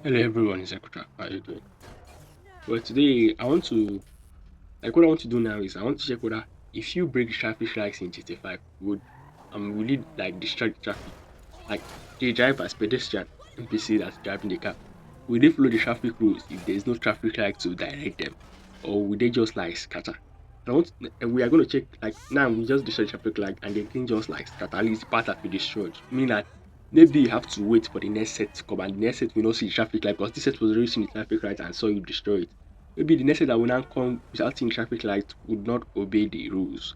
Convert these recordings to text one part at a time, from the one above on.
Hello everyone, it's Ekuta. How are you doing? Well, today I want to what I want to do now is I want to check whether if you break the traffic lights in GTA 5, will it like distract the traffic? Like the driver as pedestrian NPC that's driving the car, will they follow the traffic rules if there's no traffic light to direct them, or will they just like scatter? And we are going to check like now we just destroy the traffic light and the thing just like scatter. At least the part that we destroyed, meaning that maybe you have to wait for the next set to come and the next set will not see the traffic light because this set was already seeing the traffic light and saw you destroy it. Maybe the next set that will now come without seeing the traffic light would not obey the rules.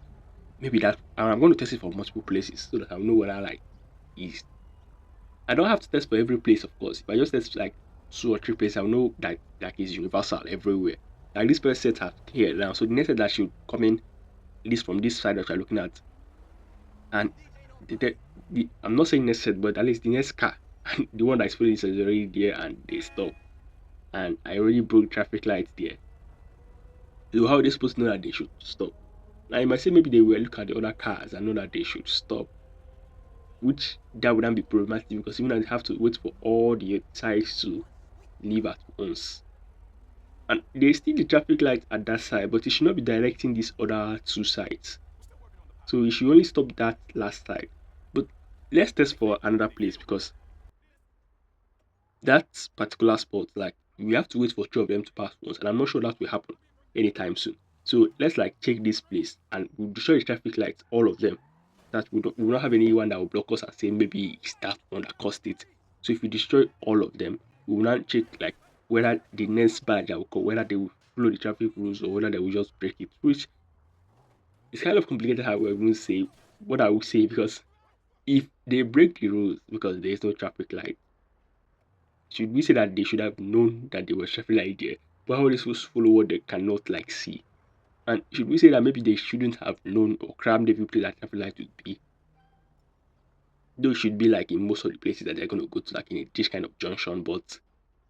Maybe that and I'm going to test it for multiple places so that I know whether like is I don't have to test for every place, of course. If I just test like two or three places, I'll know that like is universal everywhere. Like this person set have here now, so the next set that should come in this from this side that you're looking at, and I'm not saying next set, but at least the next car, the one that's following is already there and they stop, and I already broke traffic lights there. So how are they supposed to know that they should stop? Now you might say maybe they will look at the other cars and know that they should stop, which that wouldn't be problematic because even I have to wait for all the sides to leave at once. And there's still the traffic light at that side, but it should not be directing these other two sides. So you should only stop that last side. But let's test for another place because that particular spot, like we have to wait for three of them to pass once, and I'm not sure that will happen anytime soon. So let's like check this place and we'll destroy the traffic lights, all of them. That we will not have anyone that will block us and say maybe it's that one that caused it. So if we destroy all of them, we will now check like whether the next badge that will come, whether they will follow the traffic rules or whether they will just break it. Which is kind of complicated how I will say what I will say because if they break the rules because there is no traffic light, should we say that they should have known that there was traffic light there? But how are they supposed to follow what they cannot like see? And should we say that maybe they shouldn't have known or crammed every place that traffic light would be? Those should be like in most of the places that they're going to go to, like in this kind of junction. But it's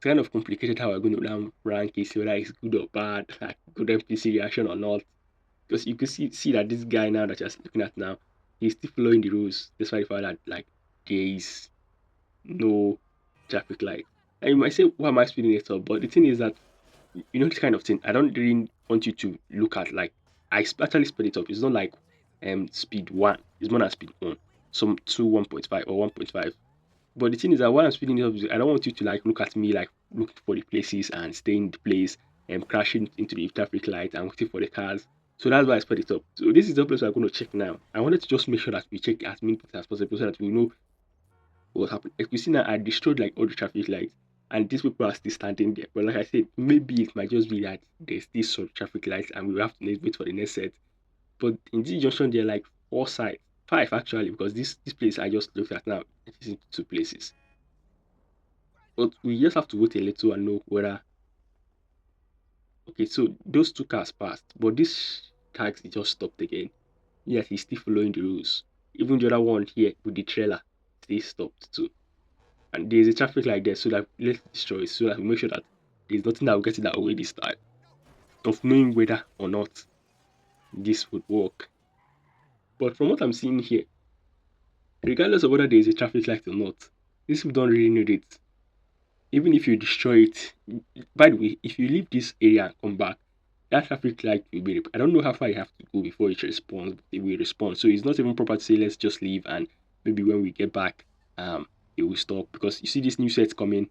kind of complicated how we're going to now rank it, whether it's good or bad, like good NPC reaction or not. Because you can see that this guy now that you're looking at now, he's still following the rules, despite the fact that like there is no traffic light. And you might say, why am I speeding it up? But the thing is that this kind of thing, I don't really want you to look at like actually speed it up. It's not like speed one. It's more than speed one. Some two 1.5 or 1.5. But the thing is that while I'm speeding it up, I don't want you to like look at me like looking for the places and staying in the place and crashing into the traffic light and waiting for the cars. So that's why I sped it up. So this is the place we're going to check now. I wanted to just make sure that we check as many places as possible so that we know what happened. Like you see now, I destroyed like all the traffic lights, and these people are still standing there. But like I said, maybe it might just be that there's this sort of traffic lights, and we have to wait for the next set. But in this junction, there are like four sides, five actually, because this place I just looked at now, it is in two places. But we just have to wait a little and know whether okay. So those two cars passed, but this taxi just stopped again. Yes, he's still following the rules. Even the other one here with the trailer, they stopped too. And there's a traffic light there, so that let's destroy it so that we make sure that there's nothing that will get in our way this time of knowing whether or not this would work. But from what I'm seeing here, regardless of whether there is a traffic light or not, these people don't really need it. Even if you destroy it, by the way, if you leave this area and come back, that traffic light will be. I don't know how far you have to go before it responds. But it will respond, so it's not even proper to say let's just leave and maybe when we get back, it will stop because you see this new set coming.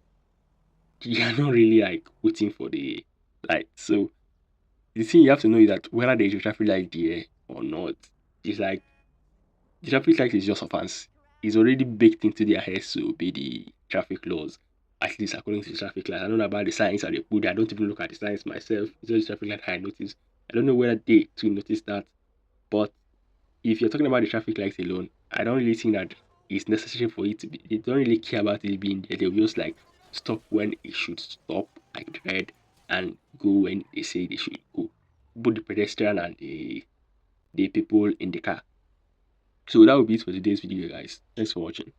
You're not really like waiting for the light. So the thing you have to know is that whether there is a traffic light there or not, it's like the traffic light is just a fancy. It's already baked into their heads to obey the traffic laws, at least according to the traffic light. I don't know about the signs that they put there. I don't even look at the signs myself. It's just the traffic light I notice. I don't know whether they to notice that. But if you're talking about the traffic lights alone, I don't really think that it's necessary for it to be. They don't really care about it being there. They'll just like stop when it should stop, like the red, and go when they say they should go. Both the pedestrian and the people in the car. So that would be it for today's video, guys. Thanks for watching.